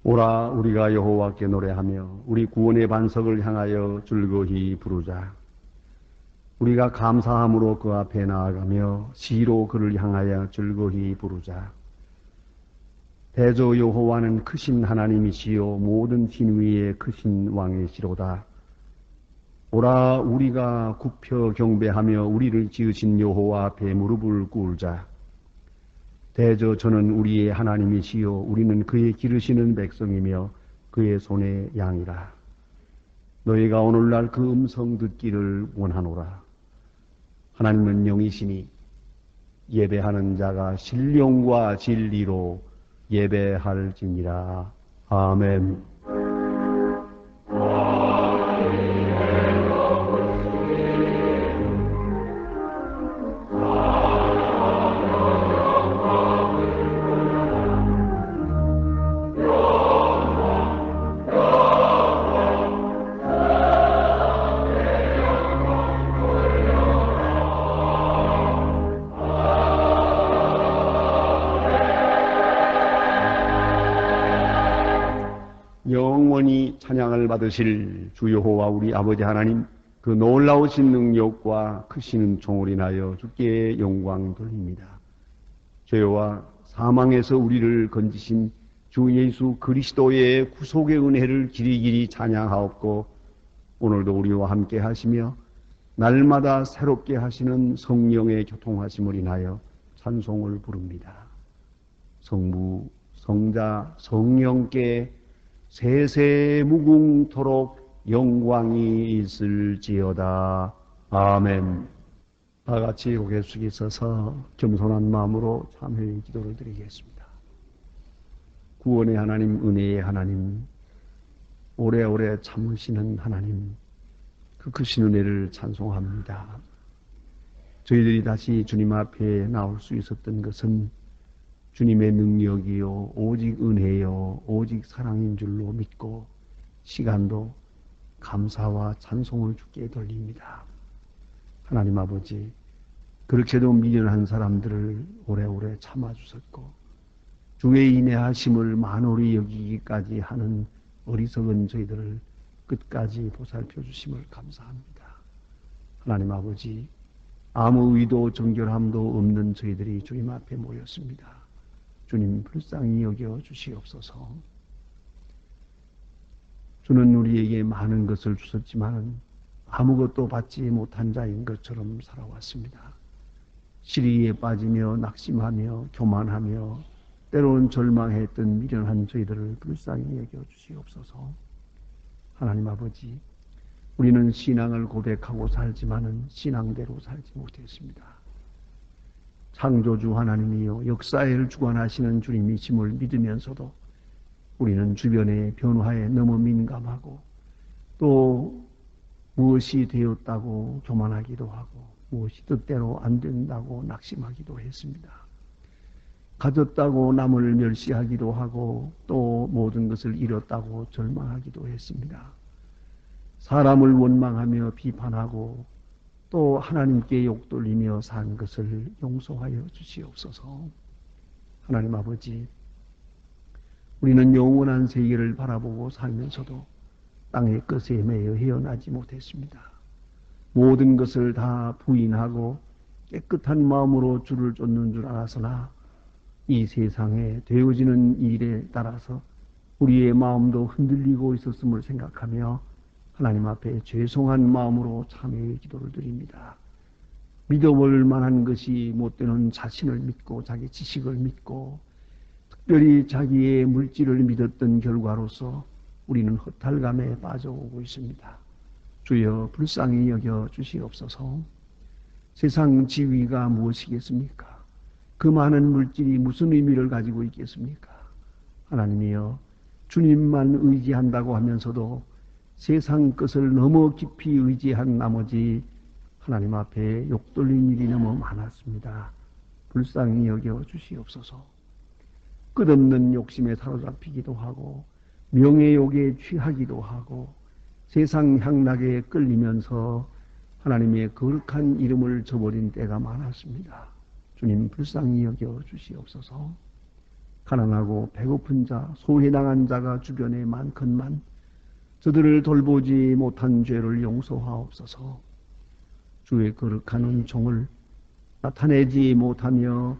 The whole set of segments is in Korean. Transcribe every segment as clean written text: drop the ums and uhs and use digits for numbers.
오라 우리가 여호와께 노래하며 우리 구원의 반석을 향하여 즐거이 부르자. 우리가 감사함으로 그 앞에 나아가며 시로 그를 향하여 즐거이 부르자. 대저 여호와는 크신 하나님이시요 모든 신 위에 크신 왕이시로다. 오라 우리가 굽혀 경배하며 우리를 지으신 여호와 앞에 무릎을 꿇자. 대저 저는 우리의 하나님이시요 우리는 그의 기르시는 백성이며 그의 손의 양이라. 너희가 오늘날 그 음성 듣기를 원하노라. 하나님은 영이시니 예배하는 자가 신령과 진리로 예배할지니라. 아멘. 영원히 찬양을 받으실 주 여호와 우리 아버지 하나님, 그 놀라우신 능력과 크신 총을 인하여 주께 영광 돌립니다. 죄와 사망에서 우리를 건지신 주 예수 그리스도의 구속의 은혜를 길이길이 찬양하옵고, 오늘도 우리와 함께 하시며 날마다 새롭게 하시는 성령의 교통하심을 인하여 찬송을 부릅니다. 성부, 성자, 성령께 세세 무궁토록 영광이 있을지어다. 아멘. 다 같이 고개 숙이 서서 겸손한 마음으로 참회의 기도를 드리겠습니다. 구원의 하나님, 은혜의 하나님, 오래오래 참으시는 하나님, 그 크신 은혜를 찬송합니다. 저희들이 다시 주님 앞에 나올 수 있었던 것은 주님의 능력이요 오직 은혜요 오직 사랑인 줄로 믿고 시간도 감사와 찬송을 주께 돌립니다. 하나님 아버지, 그렇게도 미련한 사람들을 오래오래 참아주셨고 주의 인내하심을 만홀히 여기기까지 하는 어리석은 저희들을 끝까지 보살펴 주심을 감사합니다. 하나님 아버지, 아무 의도 정결함도 없는 저희들이 주님 앞에 모였습니다. 주님 불쌍히 여겨 주시옵소서. 주는 우리에게 많은 것을 주셨지만 아무것도 받지 못한 자인 것처럼 살아왔습니다. 시리에 빠지며 낙심하며 교만하며 때로는 절망했던 미련한 저희들을 불쌍히 여겨 주시옵소서. 하나님 아버지, 우리는 신앙을 고백하고 살지만은 신앙대로 살지 못했습니다. 창조주 하나님이요 역사를 주관하시는 주님이심을 믿으면서도 우리는 주변의 변화에 너무 민감하고 또 무엇이 되었다고 교만하기도 하고 무엇이 뜻대로 안 된다고 낙심하기도 했습니다. 가졌다고 남을 멸시하기도 하고 또 모든 것을 잃었다고 절망하기도 했습니다. 사람을 원망하며 비판하고 또 하나님께 욕돌리며 산 것을 용서하여 주시옵소서. 하나님 아버지, 우리는 영원한 세계를 바라보고 살면서도 땅의 것에 매여 헤어나지 못했습니다. 모든 것을 다 부인하고 깨끗한 마음으로 주를 쫓는 줄 알았으나 이 세상에 되어지는 일에 따라서 우리의 마음도 흔들리고 있었음을 생각하며 하나님 앞에 죄송한 마음으로 참회의 기도를 드립니다. 믿어볼 만한 것이 못되는 자신을 믿고 자기 지식을 믿고 특별히 자기의 물질을 믿었던 결과로서 우리는 허탈감에 빠져오고 있습니다. 주여 불쌍히 여겨 주시옵소서. 세상 지위가 무엇이겠습니까? 그 많은 물질이 무슨 의미를 가지고 있겠습니까? 하나님이여, 주님만 의지한다고 하면서도 세상 것을 너무 깊이 의지한 나머지 하나님 앞에 욕돌린 일이 너무 많았습니다. 불쌍히 여겨 주시옵소서. 끝없는 욕심에 사로잡히기도 하고 명예욕에 취하기도 하고 세상 향락에 끌리면서 하나님의 거룩한 이름을 저버린 때가 많았습니다. 주님 불쌍히 여겨 주시옵소서. 가난하고 배고픈 자, 소외당한 자가 주변에 많건만 저들을 돌보지 못한 죄를 용서하옵소서. 주의 거룩한 종을 나타내지 못하며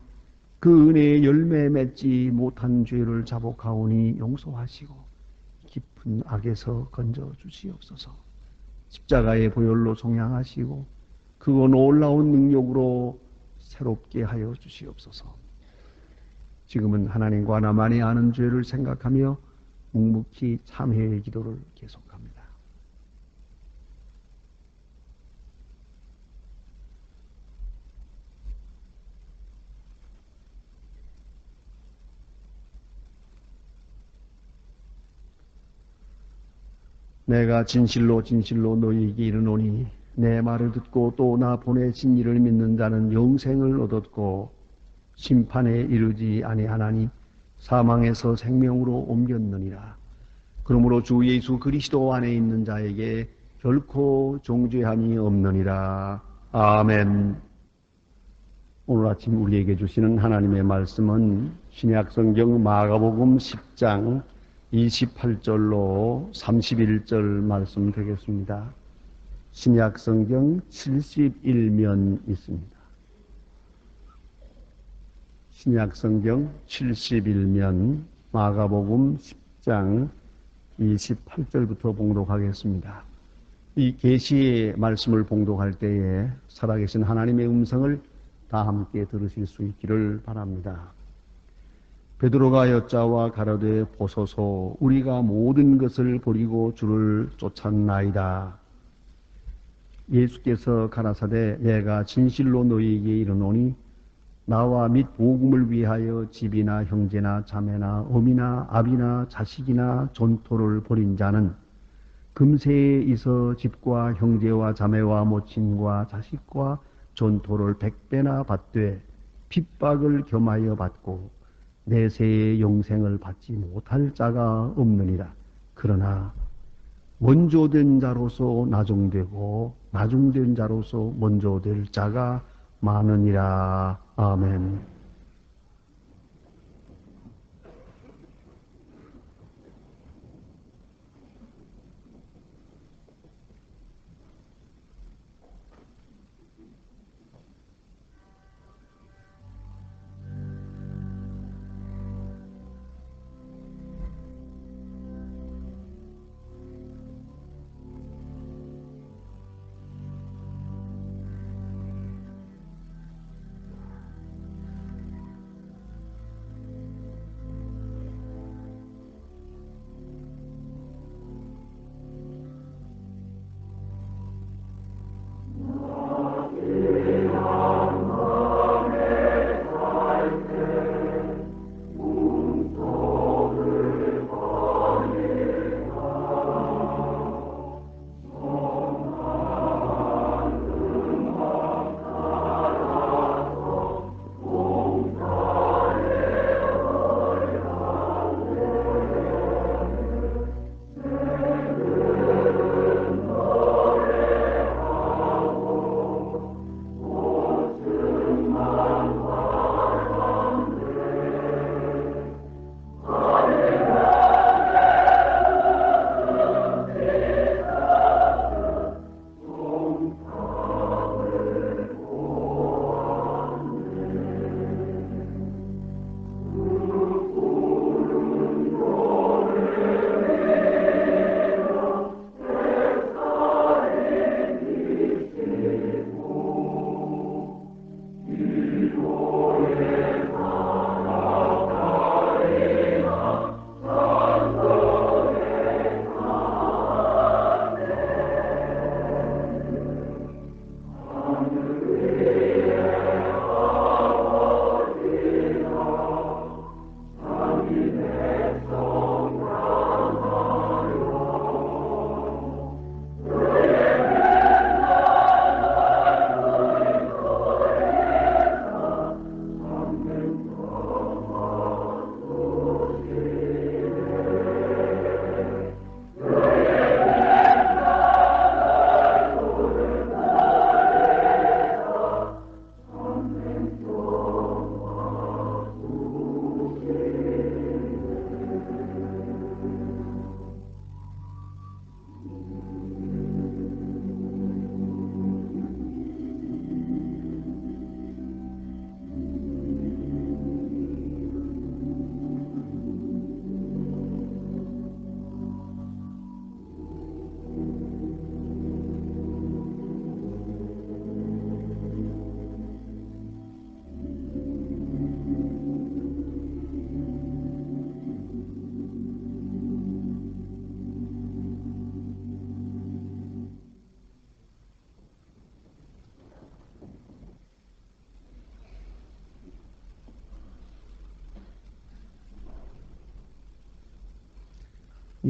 그 은혜의 열매 맺지 못한 죄를 자복하오니 용서하시고 깊은 악에서 건져 주시옵소서. 십자가의 보혈로 속량하시고 그거 놀라운 능력으로 새롭게 하여 주시옵소서. 지금은 하나님과 나만이 아는 죄를 생각하며 묵묵히 참회의 기도를 계속합니다. 내가 진실로 진실로 너희에게 이르노니 내 말을 듣고 또 나 보내신 이를 믿는 자는 영생을 얻었고 심판에 이르지 아니하나니 사망에서 생명으로 옮겼느니라. 그러므로 주 예수 그리스도 안에 있는 자에게 결코 정죄함이 없느니라. 아멘. 오늘 아침 우리에게 주시는 하나님의 말씀은 신약성경 마가복음 10장 28절로 31절 말씀 되겠습니다. 신약성경 71면 있습니다. 신약성경 71면 마가복음 10장 28절부터 봉독하겠습니다. 이 계시의 말씀을 봉독할 때에 살아계신 하나님의 음성을 다 함께 들으실 수 있기를 바랍니다. 베드로가 여짜와 가로되 보소서 우리가 모든 것을 버리고 주를 쫓았나이다. 예수께서 가라사대 내가 진실로 너희에게 이르노니 나와 및 복음을 위하여 집이나 형제나 자매나 어미나 아비나 자식이나 전토를 벌인 자는 금세에 있어 집과 형제와 자매와 모친과 자식과 전토를 100배나 받되 핍박을 겸하여 받고 내세의 영생을 받지 못할 자가 없느니라. 그러나 먼저 된 자로서 나중되고 나중된 자로서 먼저 될 자가 많으니라. 아멘.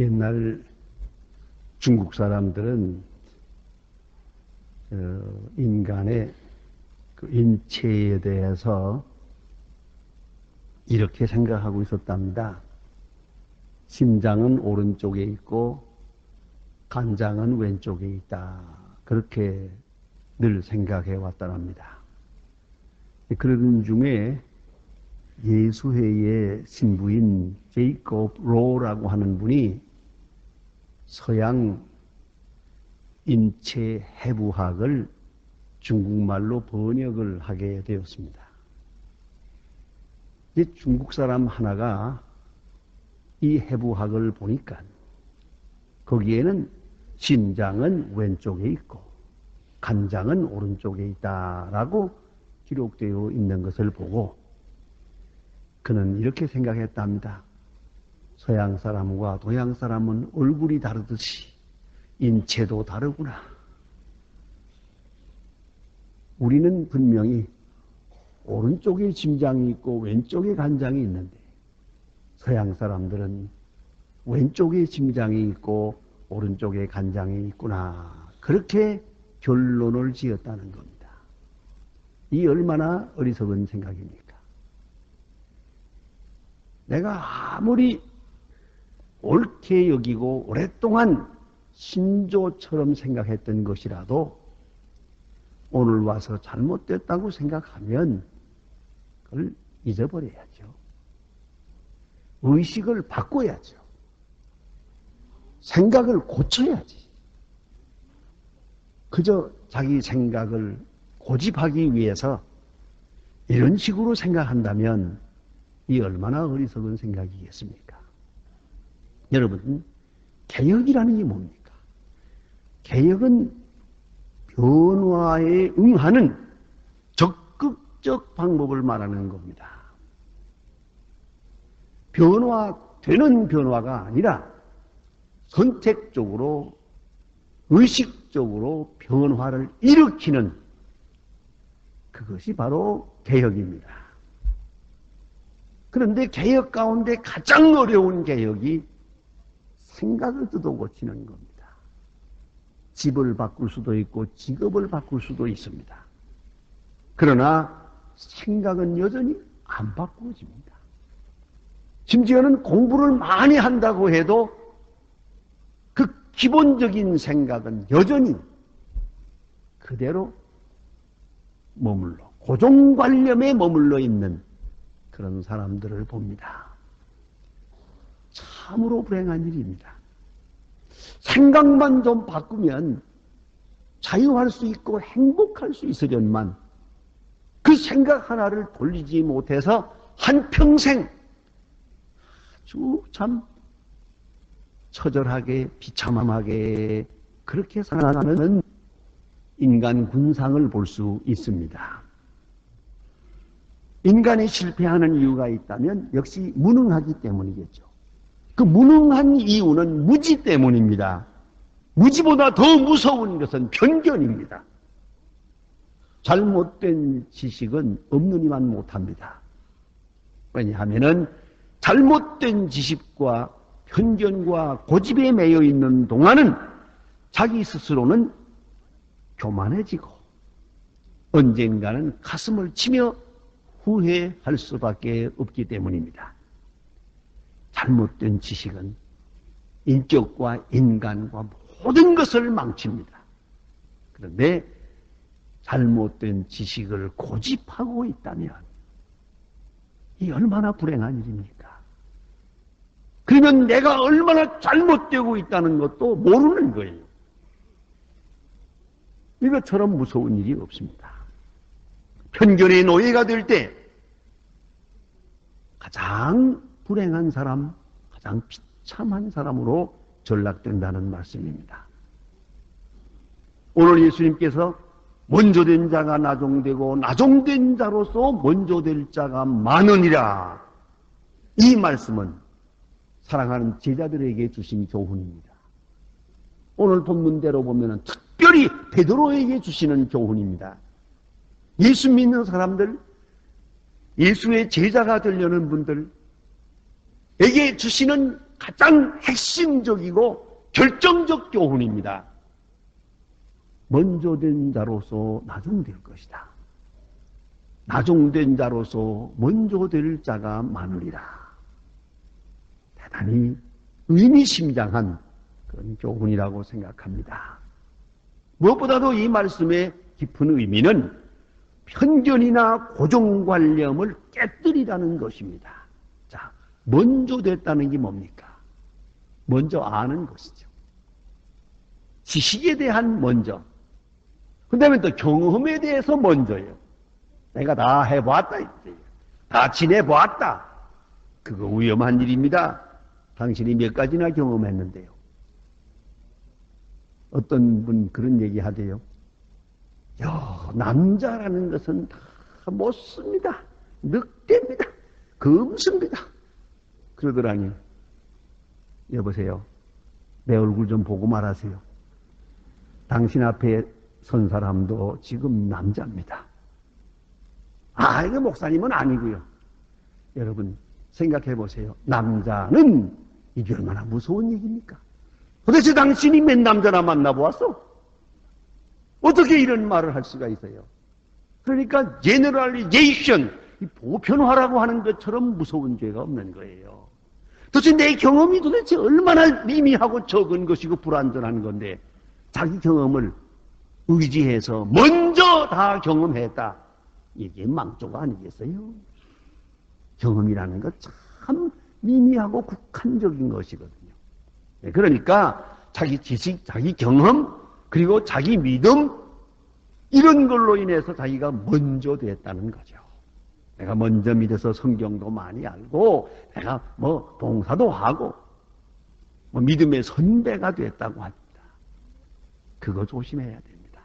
옛날 중국 사람들은 인간의 그 인체에 대해서 이렇게 생각하고 있었답니다. 심장은 오른쪽에 있고 간장은 왼쪽에 있다. 그렇게 늘 생각해 왔다랍니다. 그러던 중에 예수회의 신부인 제이콥 로라고 하는 분이 서양 인체 해부학을 중국말로 번역을 하게 되었습니다. 이제 중국 사람 하나가 이 해부학을 보니까 거기에는 심장은 왼쪽에 있고 간장은 오른쪽에 있다라고 기록되어 있는 것을 보고 그는 이렇게 생각했답니다. 서양 사람과 동양 사람은 얼굴이 다르듯이 인체도 다르구나. 우리는 분명히 오른쪽에 심장이 있고 왼쪽에 간장이 있는데 서양 사람들은 왼쪽에 심장이 있고 오른쪽에 간장이 있구나. 그렇게 결론을 지었다는 겁니다. 이 얼마나 어리석은 생각입니까? 내가 아무리 옳게 여기고 오랫동안 신조처럼 생각했던 것이라도 오늘 와서 잘못됐다고 생각하면 그걸 잊어버려야죠. 의식을 바꿔야죠. 생각을 고쳐야지. 그저 자기 생각을 고집하기 위해서 이런 식으로 생각한다면 이 얼마나 어리석은 생각이겠습니까? 여러분, 개혁이라는 게 뭡니까? 개혁은 변화에 응하는 적극적 방법을 말하는 겁니다. 변화되는 변화가 아니라 선택적으로, 의식적으로 변화를 일으키는 그것이 바로 개혁입니다. 그런데 개혁 가운데 가장 어려운 개혁이 생각을 뜯어 고치는 겁니다. 집을 바꿀 수도 있고 직업을 바꿀 수도 있습니다. 그러나 생각은 여전히 안 바꾸어집니다. 심지어는 공부를 많이 한다고 해도 그 기본적인 생각은 여전히 그대로 머물러 고정관념에 머물러 있는 그런 사람들을 봅니다. 참으로 불행한 일입니다. 생각만 좀 바꾸면 자유할 수 있고 행복할 수 있으련만 그 생각 하나를 돌리지 못해서 한평생 아주 참 처절하게 비참하게 그렇게 살아가는 인간 군상을 볼 수 있습니다. 인간이 실패하는 이유가 있다면 역시 무능하기 때문이겠죠. 그 무능한 이유는 무지 때문입니다. 무지보다 더 무서운 것은 편견입니다. 잘못된 지식은 없느니만 못합니다. 왜냐하면 잘못된 지식과 편견과 고집에 매여 있는 동안은 자기 스스로는 교만해지고 언젠가는 가슴을 치며 후회할 수밖에 없기 때문입니다. 잘못된 지식은 인격과 인간과 모든 것을 망칩니다. 그런데 잘못된 지식을 고집하고 있다면 이 얼마나 불행한 일입니까? 그러면 내가 얼마나 잘못되고 있다는 것도 모르는 거예요. 이것처럼 무서운 일이 없습니다. 편견의 노예가 될 때 가장 불행한 사람, 가장 비참한 사람으로 전락된다는 말씀입니다. 오늘 예수님께서 먼저 된 자가 나종되고 나종된 자로서 먼저 될 자가 많으니라. 이 말씀은 사랑하는 제자들에게 주신 교훈입니다. 오늘 본문대로 보면 특별히 베드로에게 주시는 교훈입니다. 예수 믿는 사람들, 예수의 제자가 되려는 분들에게 주시는 가장 핵심적이고 결정적 교훈입니다. 먼저 된 자로서 나중될 것이다. 나중된 자로서 먼저 될 자가 많으리라. 대단히 의미심장한 그런 교훈이라고 생각합니다. 무엇보다도 이 말씀의 깊은 의미는 편견이나 고정관념을 깨뜨리라는 것입니다. 자, 먼저 됐다는 게 뭡니까? 먼저 아는 것이죠. 지식에 대한 먼저. 그 다음에 또 경험에 대해서 먼저예요. 내가 다 해봤다. 다 지내봤다. 그거 위험한 일입니다. 당신이 몇 가지나 경험했는데요. 어떤 분 그런 얘기 하대요. 남자라는 것은 다 못습니다. 늑대입니다. 금수입니다. 그러더라니. 여보세요. 내 얼굴 좀 보고 말하세요. 당신 앞에 선 사람도 지금 남자입니다. 이거 목사님은 아니고요. 여러분 생각해 보세요. 남자는 이게 얼마나 무서운 얘기입니까? 도대체 당신이 몇 남자나 만나보았어? 어떻게 이런 말을 할 수가 있어요? 그러니까 제너럴리제이션, 보편화라고 하는 것처럼 무서운 죄가 없는 거예요. 도대체 내 경험이 도대체 얼마나 미미하고 적은 것이고 불완전한 건데 자기 경험을 의지해서 먼저 다 경험했다. 이게 망조가 아니겠어요? 경험이라는 것 참 미미하고 국한적인 것이거든요. 그러니까 자기 지식, 자기 경험, 그리고 자기 믿음, 이런 걸로 인해서 자기가 먼저 됐다는 거죠. 내가 먼저 믿어서 성경도 많이 알고, 내가 봉사도 하고, 믿음의 선배가 됐다고 합니다. 그거 조심해야 됩니다.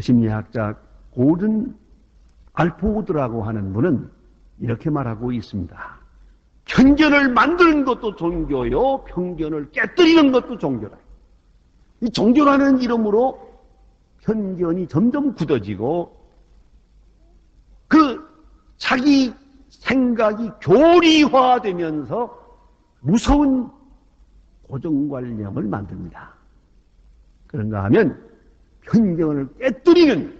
심리학자 고든 알포우드라고 하는 분은 이렇게 말하고 있습니다. 편견을 만드는 것도 종교요, 편견을 깨뜨리는 것도 종교라. 이 종교라는 이름으로 편견이 점점 굳어지고 그 자기 생각이 교리화되면서 무서운 고정관념을 만듭니다. 그런가 하면 편견을 깨뜨리는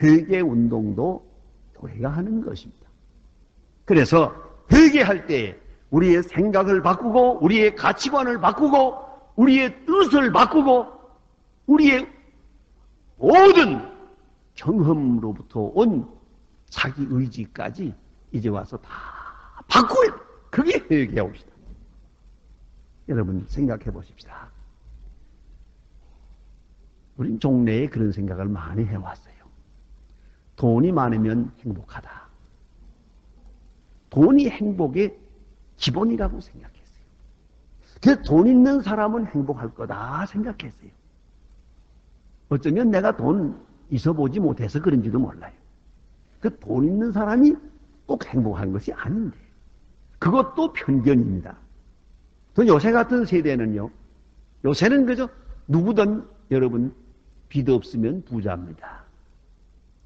회개운동도 교회가 하는 것입니다. 그래서 회개할 때 우리의 생각을 바꾸고 우리의 가치관을 바꾸고 우리의 뜻을 바꾸고 우리의 모든 경험으로부터 온 자기 의지까지 이제 와서 다 바꾸어요. 그게 회개옵시다. 여러분 생각해 보십시다. 우린 종래에 그런 생각을 많이 해왔어요. 돈이 많으면 행복하다. 돈이 행복의 기본이라고 생각했어요. 그래서 돈 있는 사람은 행복할 거다 생각했어요. 어쩌면 내가 돈 있어 보지 못해서 그런지도 몰라요. 그 돈 있는 사람이 꼭 행복한 것이 아닌데 그것도 편견입니다. 또 요새 같은 세대는요. 요새는 그저 누구든 여러분 빚 없으면 부자입니다.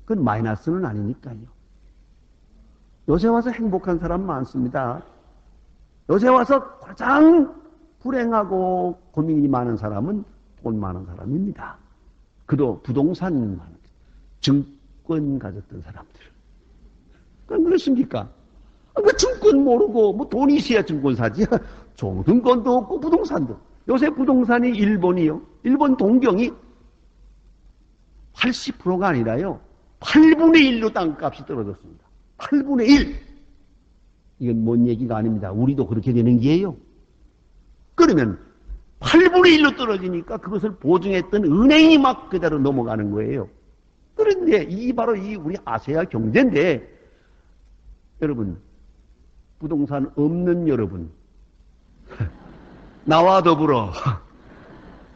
그건 마이너스는 아니니까요. 요새 와서 행복한 사람 많습니다. 요새 와서 가장 불행하고 고민이 많은 사람은 돈 많은 사람입니다. 그도 부동산 많은, 증권 가졌던 사람들. 그렇습니까? 그 증권 모르고 돈이 있어야 증권 사지. 증권도 없고 부동산도. 요새 부동산이 일본이요. 일본 동경이 80%가 아니라요. 8분의 1로 땅값이 떨어졌습니다. 8분의 1. 이건 뭔 얘기가 아닙니다. 우리도 그렇게 되는 게예요. 그러면 8분의 1로 떨어지니까 그것을 보증했던 은행이 막 그대로 넘어가는 거예요. 그런데 이 바로 이 우리 아시아 경제인데 여러분 부동산 없는 여러분 나와 더불어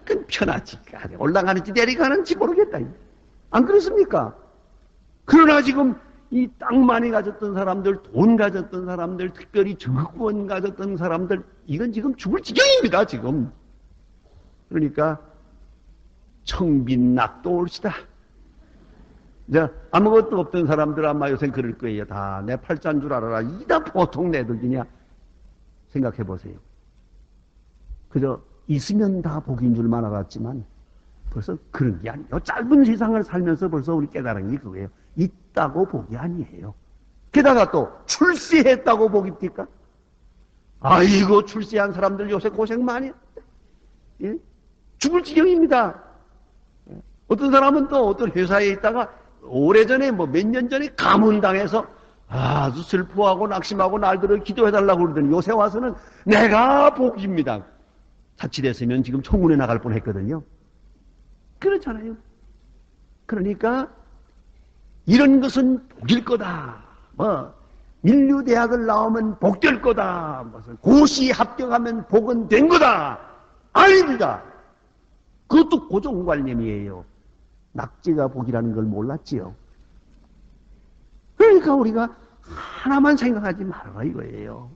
그건 편하지. 올라가는지 내려가는지 모르겠다. 안 그렇습니까? 그러나 지금 이 땅 많이 가졌던 사람들, 돈 가졌던 사람들, 특별히 정권 가졌던 사람들, 이건 지금 죽을 지경입니다, 지금. 그러니까, 청빈낙도 올시다. 이제 아무것도 없던 사람들 아마 요새 그럴 거예요. 다 내 팔자인 줄 알아라. 이다 보통 내덕이냐. 생각해 보세요. 그저 있으면 다 복인 줄만 알았지만 벌써 그런 게 아니에요. 짧은 세상을 살면서 벌써 우리 깨달은 게 그거예요. 있다고 복이 아니에요. 게다가 또 출세했다고 복입니까? 아이고, 출세한 사람들 요새 고생 많이 했대. 예? 죽을 지경입니다. 어떤 사람은 또 어떤 회사에 있다가 오래전에 몇 년 전에 가문당해서 아주 슬퍼하고 낙심하고 날들을 기도해달라고 그러더니 요새 와서는 내가 복입니다. 자칫했으면 지금 청문회 나갈 뻔했거든요. 그렇잖아요. 그러니까 이런 것은 복일 거다. 인류대학을 나오면 복될 거다. 무슨 고시 합격하면 복은 된 거다. 아닙니다. 그것도 고정관념이에요. 낙제가 복이라는 걸 몰랐지요. 그러니까 우리가 하나만 생각하지 말아라 이거예요.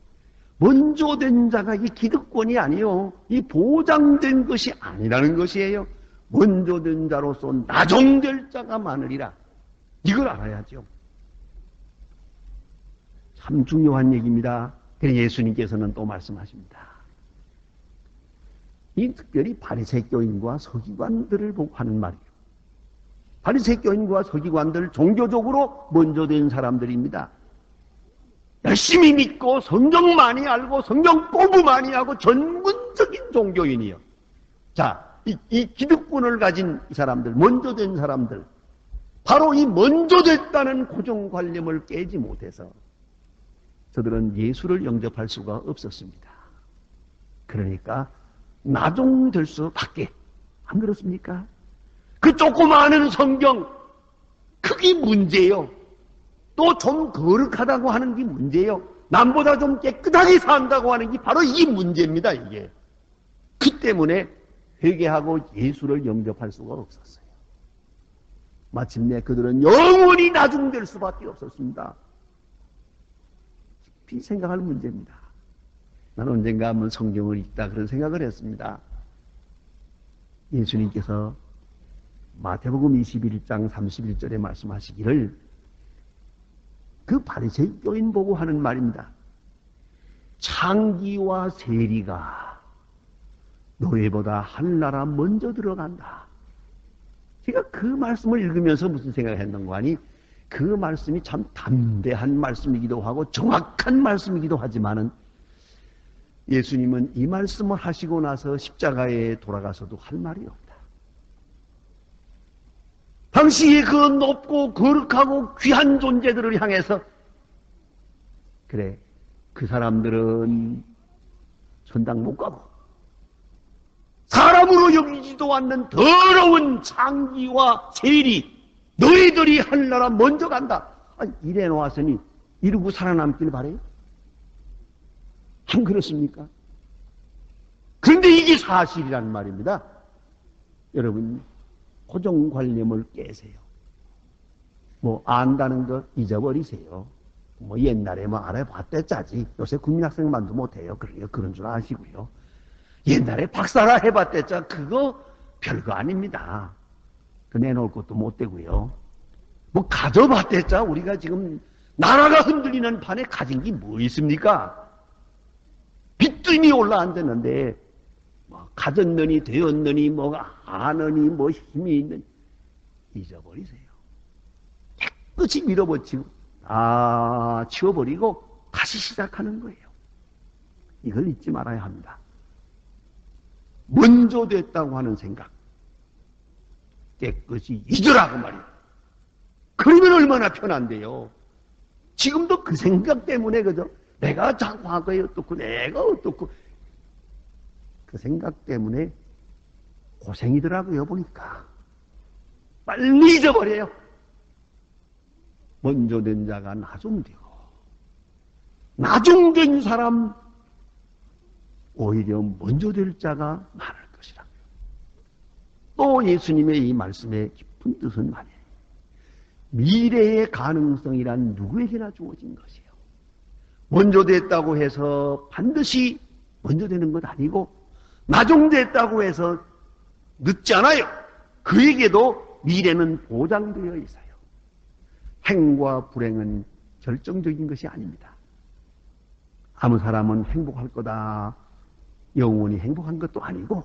먼저 된 자가 이 기득권이 아니요. 이 보장된 것이 아니라는 것이에요. 먼저 된 자로서 나중될 자가 많으리라. 이걸 알아야죠. 참 중요한 얘기입니다. 그래서 예수님께서는 또 말씀하십니다. 이 특별히 바리새교인과 서기관들을 보고 하는 말이에요. 바리새교인과 서기관들 종교적으로 먼저 된 사람들입니다. 열심히 믿고 성경 많이 알고 성경 공부 많이 하고 전문적인 종교인이요. 자, 이 기득권을 가진 이 사람들, 먼저 된 사람들, 바로 이 먼저 됐다는 고정관념을 깨지 못해서 저들은 예수를 영접할 수가 없었습니다. 그러니까 나중될 수밖에. 안 그렇습니까? 그 조그마한 성경, 그게 문제예요. 또 좀 거룩하다고 하는 게 문제예요. 남보다 좀 깨끗하게 산다고 하는 게 바로 이 문제입니다, 이게. 그 때문에 회개하고 예수를 영접할 수가 없었어요. 마침내 그들은 영원히 나중될 수밖에 없었습니다. 깊이 생각할 문제입니다. 나는 언젠가 한번 성경을 읽다 그런 생각을 했습니다. 예수님께서 마태복음 21장 31절에 말씀하시기를 그 바리새교인 보고 하는 말입니다. 창기와 세리가 너희보다 하늘나라 먼저 들어간다. 제가 그 말씀을 읽으면서 무슨 생각을 했는가 하니 그 말씀이 참 담대한 말씀이기도 하고 정확한 말씀이기도 하지만은 예수님은 이 말씀을 하시고 나서 십자가에 돌아가서도 할 말이 없다. 당시에 그 높고 거룩하고 귀한 존재들을 향해서 그래, 그 사람들은 천당 못 가고 사람으로 여기지도 않는 더러운 창기와 세리 너희들이 하늘나라 먼저 간다. 아니, 이래 놓았으니 이러고 살아남길 바래요? 안 그렇습니까? 그런데 이게 사실이란 말입니다. 여러분, 고정관념을 깨세요. 안다는 거 잊어버리세요. 옛날에 알아봤대 짜지. 요새 국민학생만도 못해요. 그런 줄 아시고요. 옛날에 박사라 해봤대 짜. 그거 별거 아닙니다. 내놓을 것도 못 되고요. 가져봤대 짜. 우리가 지금 나라가 흔들리는 판에 가진 게 뭐 있습니까? 빚짐이 올라앉았는데 가졌느니 되었느니 아느니 힘이 있는 잊어버리세요. 깨끗이 밀어버리고 치워버리고 다시 시작하는 거예요. 이걸 잊지 말아야 합니다. 먼저 됐다고 하는 생각 깨끗이 잊으라고 말이에요. 그러면 얼마나 편한데요. 지금도 그 생각 때문에 그죠? 내가 과거에 어떻고 내가 어떻고 그 생각 때문에 고생이더라고요. 보니까 빨리 잊어버려요. 먼저 된 자가 나중되고 나중된 사람 오히려 먼저 될 자가 많을 것이라고요. 또 예수님의 이 말씀의 깊은 뜻은 말이에요. 미래의 가능성이란 누구에게나 주어진 것이에요. 먼저 됐다고 해서 반드시 먼저 되는 것 아니고 나중됐다고 해서 늦지 않아요. 그에게도 미래는 보장되어 있어요. 행과 불행은 결정적인 것이 아닙니다. 아무 사람은 행복할 거다. 영원히 행복한 것도 아니고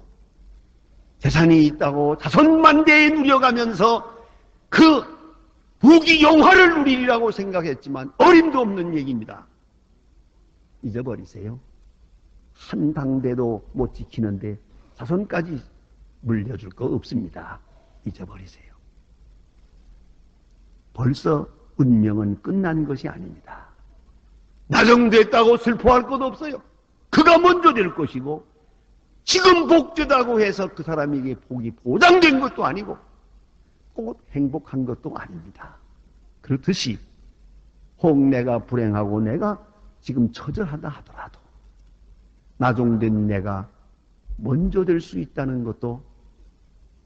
재산이 있다고 자손만대에 누려가면서 그 부귀 영화를 누리리라고 생각했지만 어림도 없는 얘기입니다. 잊어버리세요. 한 당대도 못 지키는데 자손까지 물려줄 거 없습니다. 잊어버리세요. 벌써 운명은 끝난 것이 아닙니다. 나정됐다고 슬퍼할 것도 없어요. 그가 먼저 될 것이고 지금 복되다고 해서 그 사람에게 복이 보장된 것도 아니고 꼭 행복한 것도 아닙니다. 그렇듯이 혹 내가 불행하고 내가 지금 처절하다 하더라도 나중된 내가 먼저 될 수 있다는 것도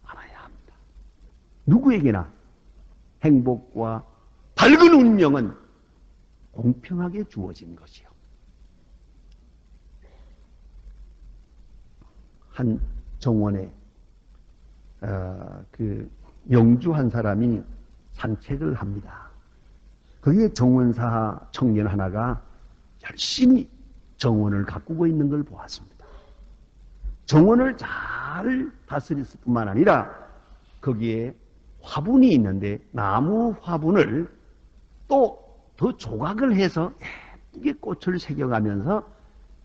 알아야 합니다. 누구에게나 행복과 밝은 운명은 공평하게 주어진 것이요. 한 정원에 그 영주 한 사람이 산책을 합니다. 거기에 정원사 청년 하나가 열심히 정원을 가꾸고 있는 걸 보았습니다. 정원을 잘 다스렸을 뿐만 아니라 거기에 화분이 있는데 나무 화분을 또 더 조각을 해서 예쁘게 꽃을 새겨가면서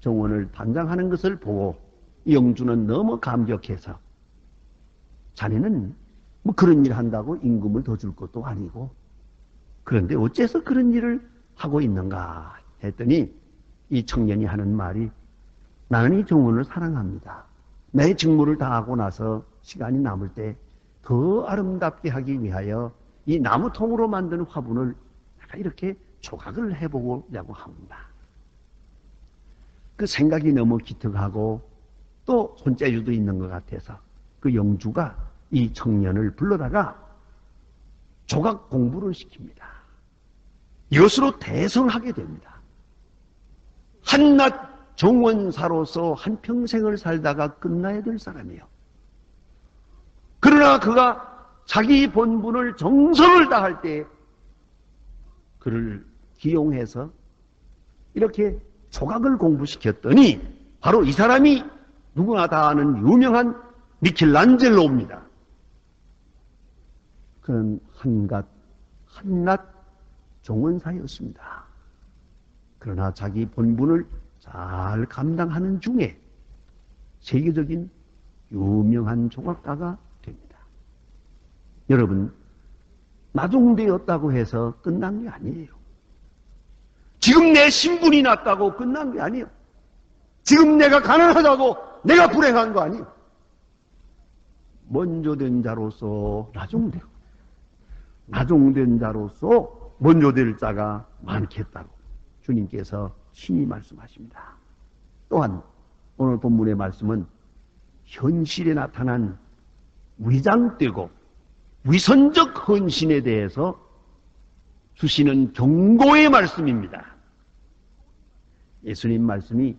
정원을 단장하는 것을 보고 영주는 너무 감격해서 자네는 뭐 그런 일 한다고 임금을 더 줄 것도 아니고 그런데 어째서 그런 일을 하고 있는가 했더니 이 청년이 하는 말이 나는 이 정원을 사랑합니다. 내 직무를 다 하고 나서 시간이 남을 때 더 아름답게 하기 위하여 이 나무통으로 만든 화분을 이렇게 조각을 해보려고 합니다. 그 생각이 너무 기특하고 또 손재주도 있는 것 같아서 그 영주가 이 청년을 불러다가 조각 공부를 시킵니다. 이것으로 대성하게 됩니다. 한낱 정원사로서 한평생을 살다가 끝나야 될 사람이에요. 그러나 그가 자기 본분을 정성을 다할 때 그를 기용해서 이렇게 조각을 공부시켰더니 바로 이 사람이 누구나 다 아는 유명한 미켈란젤로입니다. 그는 한낱 정원사였습니다. 그러나 자기 본분을 잘 감당하는 중에 세계적인 유명한 조각가가 됩니다. 여러분, 나중되었다고 해서 끝난 게 아니에요. 지금 내 신분이 났다고 끝난 게 아니에요. 지금 내가 가난하다고 내가 불행한 거 아니에요. 먼저 된 자로서 나중되고 나중된 자로서 먼저 될 자가 많겠다고 주님께서 신이 말씀하십니다. 또한 오늘 본문의 말씀은 현실에 나타난 위장되고 위선적 헌신에 대해서 주시는 경고의 말씀입니다. 예수님 말씀이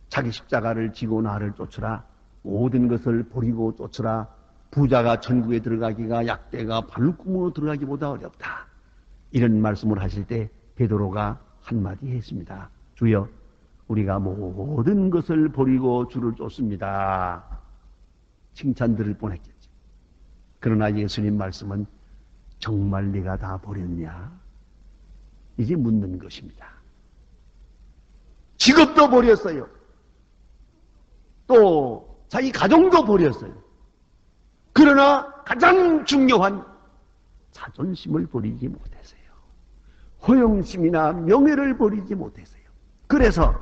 자기 십자가를 지고 나를 쫓으라, 모든 것을 버리고 쫓으라, 부자가 천국에 들어가기가 약대가 발구멍으로 들어가기보다 어렵다. 이런 말씀을 하실 때 베드로가 한마디 했습니다. 주여, 우리가 모든 것을 버리고 주를 쫓습니다. 칭찬 들을 뻔했겠죠. 그러나 예수님 말씀은 정말 네가 다 버렸냐? 이제 묻는 것입니다. 직업도 버렸어요. 또 자기 가정도 버렸어요. 그러나 가장 중요한 자존심을 버리지 못했어요. 허영심이나 명예를 버리지 못했어요. 그래서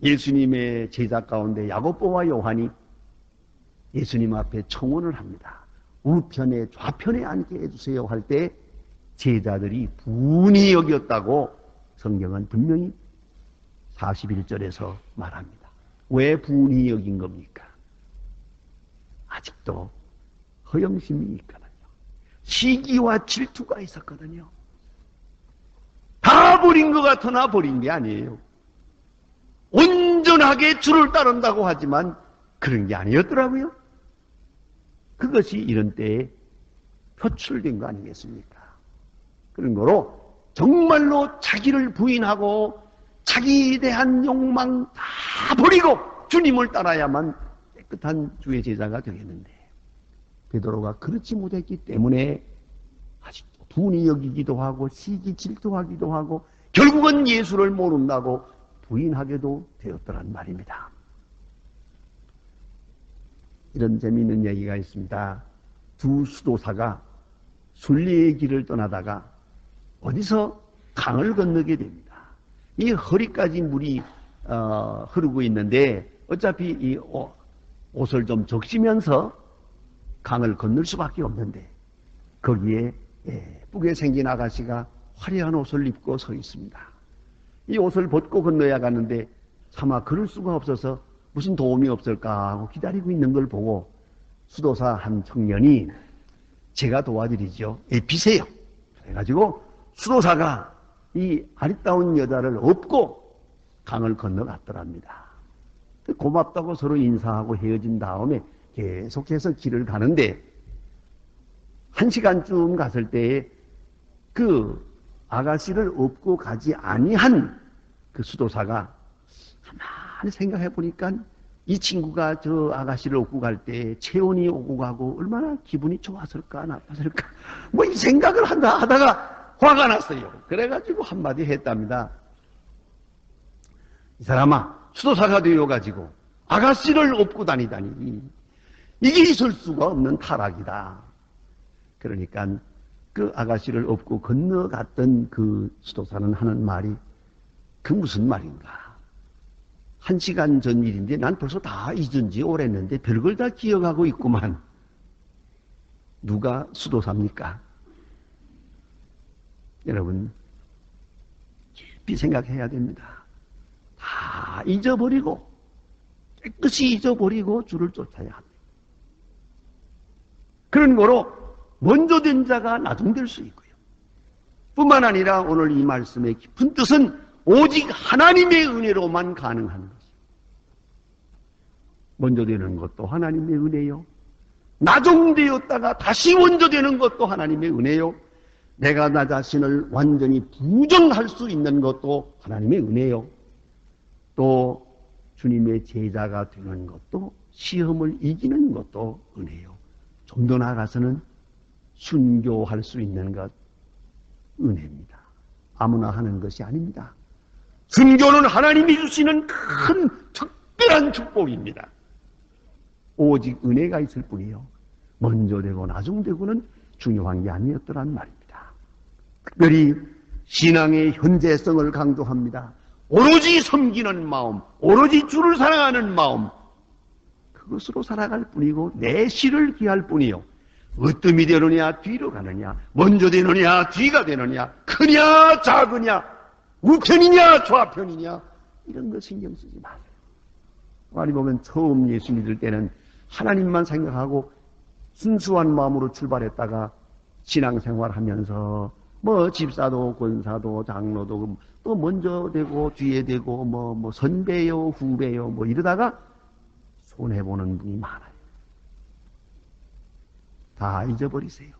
예수님의 제자 가운데 야고보와 요한이 예수님 앞에 청혼을 합니다. 우편에 좌편에 앉게 해주세요 할 때 제자들이 분이 여겼다고 성경은 분명히 41절에서 말합니다. 왜 분이 여긴 겁니까? 아직도 허영심이 있거든요. 시기와 질투가 있었거든요. 다 버린 것 같으나 버린 게 아니에요. 온전하게 주를 따른다고 하지만 그런 게 아니었더라고요. 그것이 이런 때에 표출된 거 아니겠습니까? 그런 거로 정말로 자기를 부인하고 자기에 대한 욕망 다 버리고 주님을 따라야만 깨끗한 주의 제자가 되겠는데 베드로가 그렇지 못했기 때문에 아직도 분이 여기기도 하고 시기 질투하기도 하고 결국은 예수를 모른다고 부인하게도 되었더란 말입니다. 이런 재미있는 얘기가 있습니다. 두 수도사가 순례의 길을 떠나다가 어디서 강을 건너게 됩니다. 이 허리까지 물이 흐르고 있는데 어차피 이 옷을 좀 적시면서 강을 건널 수밖에 없는데 거기에 예쁘게 생긴 아가씨가 화려한 옷을 입고 서 있습니다. 이 옷을 벗고 건너야 가는데 차마 그럴 수가 없어서 무슨 도움이 없을까 하고 기다리고 있는 걸 보고 수도사 한 청년이 제가 도와드리죠. 비세요. 그래가지고 수도사가 이 아리따운 여자를 업고 강을 건너갔더랍니다. 고맙다고 서로 인사하고 헤어진 다음에 계속해서 길을 가는데 1시간쯤 갔을 때에 그 아가씨를 업고 가지 아니한 그 수도사가 가만히 생각해 보니까 이 친구가 저 아가씨를 업고 갈 때 체온이 오고 가고 얼마나 기분이 좋았을까 나빴을까 뭐 이 생각을 하다가 화가 났어요. 그래가지고 한마디 했답니다. 이 사람아 수도사가 되어가지고 아가씨를 업고 다니다니 이게 있을 수가 없는 타락이다. 그러니까 그 아가씨를 업고 건너갔던 그 수도사는 하는 말이 그 무슨 말인가. 1시간 전 일인데 난 벌써 다 잊은 지 오래됐는데 별걸 다 기억하고 있구만. 누가 수도사입니까? 여러분 깊이 생각해야 됩니다. 다 잊어버리고 깨끗이 잊어버리고 주를 쫓아야 합니다. 그런 거로 먼저 된 자가 나중될 수 있고요. 뿐만 아니라 오늘 이 말씀의 깊은 뜻은 오직 하나님의 은혜로만 가능한 것입니다. 먼저 되는 것도 하나님의 은혜요. 나중되었다가 다시 먼저 되는 것도 하나님의 은혜요. 내가 나 자신을 완전히 부정할 수 있는 것도 하나님의 은혜요. 또 주님의 제자가 되는 것도 시험을 이기는 것도 은혜요. 좀 더 나아가서는 순교할 수 있는 것 은혜입니다. 아무나 하는 것이 아닙니다. 순교는 하나님이 주시는 큰 특별한 축복입니다. 오직 은혜가 있을 뿐이요. 먼저 되고 나중 되고는 중요한 게 아니었더란 말입니다. 특별히 신앙의 현재성을 강조합니다. 오로지 섬기는 마음, 오로지 주를 사랑하는 마음, 그것으로 살아갈 뿐이고 내 시를 기할 뿐이요. 으뜸이 되느냐 뒤로 가느냐, 먼저 되느냐 뒤가 되느냐, 크냐 작으냐, 우편이냐 좌편이냐 이런 거 신경 쓰지 마세요. 많이 보면 처음 예수 믿을 때는 하나님만 생각하고 순수한 마음으로 출발했다가 신앙생활하면서 뭐 집사도 권사도 장로도 또 먼저 되고 뒤에 되고 뭐 선배요 후배요 뭐 이러다가 손해보는 분이 많아요. 다 잊어버리세요.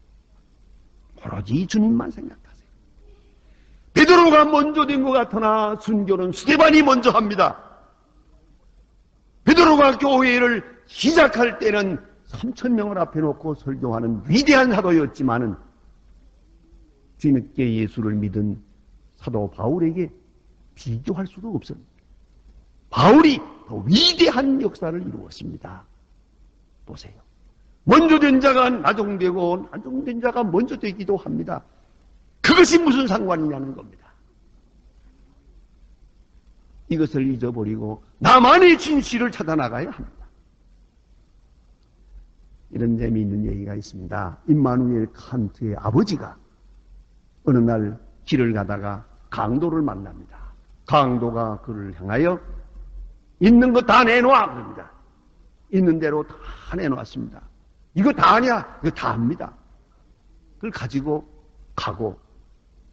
오로지 주님만 생각하세요. 베드로가 먼저 된 것 같으나 순교는 스데반이 먼저 합니다. 베드로가 교회를 시작할 때는 3,000명을 앞에 놓고 설교하는 위대한 사도였지만은 뒤늦게 예수를 믿은 사도 바울에게 비교할 수도 없습니다. 바울이 더 위대한 역사를 이루었습니다. 보세요. 먼저 된 자가 나중되고 나중된 자가 먼저 되기도 합니다. 그것이 무슨 상관이냐는 겁니다. 이것을 잊어버리고 나만의 진실을 찾아나가야 합니다. 이런 재미있는 얘기가 있습니다. 임마누엘 칸트의 아버지가 어느 날 길을 가다가 강도를 만납니다. 강도가 그를 향하여 있는 거 다 내놔 그럽니다. 있는 대로 다 내놓았습니다. 이거 다 아냐? 이거 다 합니다. 그걸 가지고 가고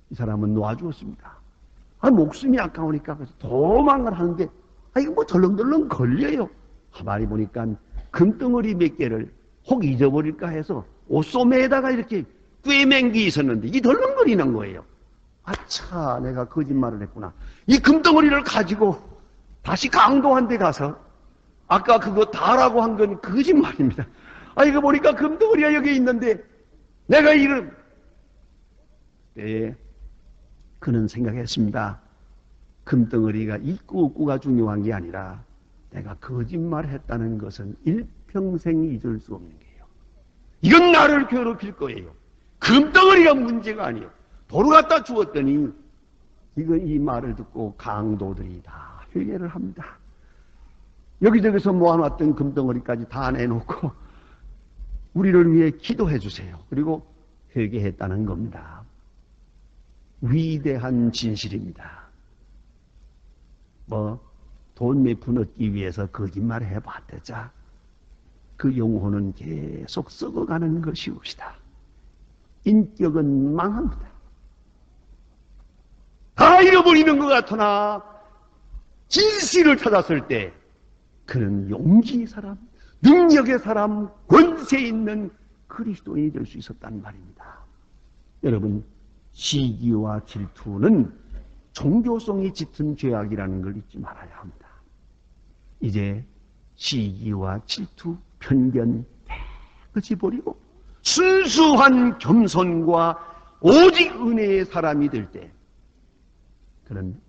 이 사람은 놓아주었습니다. 목숨이 아까우니까 그래서 도망을 하는데 이거 뭐 덜렁덜렁 걸려요. 가만히 보니까 금덩어리 몇 개를 혹 잊어버릴까 해서 옷소매에다가 이렇게 꿰맨 게 있었는데 이 덜렁거리는 거예요. 아차, 내가 거짓말을 했구나. 이 금덩어리를 가지고 다시 강도한테 가서 아까 그거 다라고 한 건 거짓말입니다. 이거 보니까 금덩어리가 여기 있는데 내가 이런 때에 그는 생각했습니다. 금덩어리가 있고 없고가 중요한 게 아니라 내가 거짓말했다는 것은 일평생 잊을 수 없는 거예요. 이건 나를 괴롭힐 거예요. 금덩어리가 문제가 아니에요. 도로 갖다 주었더니 이건 이 말을 듣고 강도들이 다 회개를 합니다. 여기저기서 모아놨던 금덩어리까지 다 내놓고 우리를 위해 기도해 주세요. 그리고 회개했다는 겁니다. 위대한 진실입니다. 돈 몇 푼 얻기 위해서 거짓말 해봤대자 그 영혼은 계속 썩어가는 것이옵시다. 인격은 망합니다. 다 잃어버리는 것 같으나 진실을 찾았을 때 그는 용기의 사람, 능력의 사람, 권세 있는 그리스도인이 될 수 있었단 말입니다. 여러분, 시기와 질투는 종교성이 짙은 죄악이라는 걸 잊지 말아야 합니다. 이제 시기와 질투, 편견 깨끗이 버리고 순수한 겸손과 오직 은혜의 사람이 될 때 그는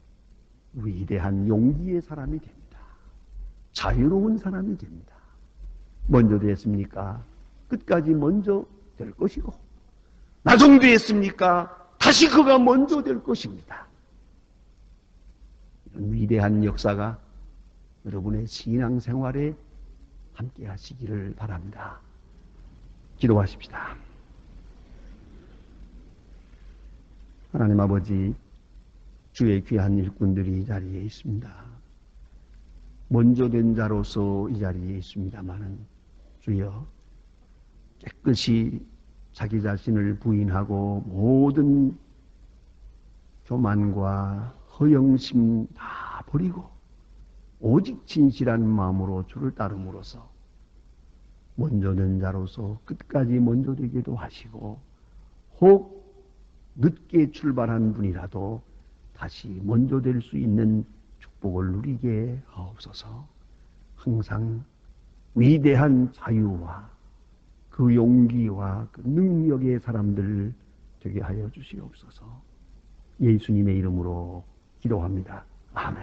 위대한 용기의 사람이 됩니다. 자유로운 사람이 됩니다. 먼저 됐습니까? 끝까지 먼저 될 것이고 나중됐습니까? 다시 그가 먼저 될 것입니다. 이런 위대한 역사가 여러분의 신앙생활에 함께 하시기를 바랍니다. 기도하십시다. 하나님 아버지, 주의 귀한 일꾼들이 이 자리에 있습니다. 먼저 된 자로서 이 자리에 있습니다마는 주여 깨끗이 자기 자신을 부인하고 모든 교만과 허영심 다 버리고 오직 진실한 마음으로 주를 따름으로써 먼저 된 자로서 끝까지 먼저 되기도 하시고 혹 늦게 출발한 분이라도 다시 먼저 될 수 있는 축복을 누리게 하옵소서. 항상 위대한 자유와 그 용기와 그 능력의 사람들 되게 하여 주시옵소서. 예수님의 이름으로 기도합니다. 아멘.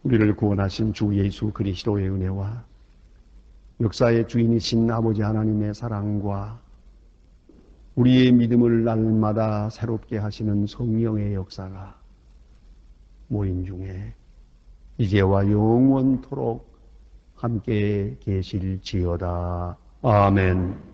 우리를 구원하신 주 예수 그리스도의 은혜와 역사의 주인이신 아버지 하나님의 사랑과 우리의 믿음을 날마다 새롭게 하시는 성령의 역사가 모임 중에 이제와 영원토록 함께 계실지어다. 아멘.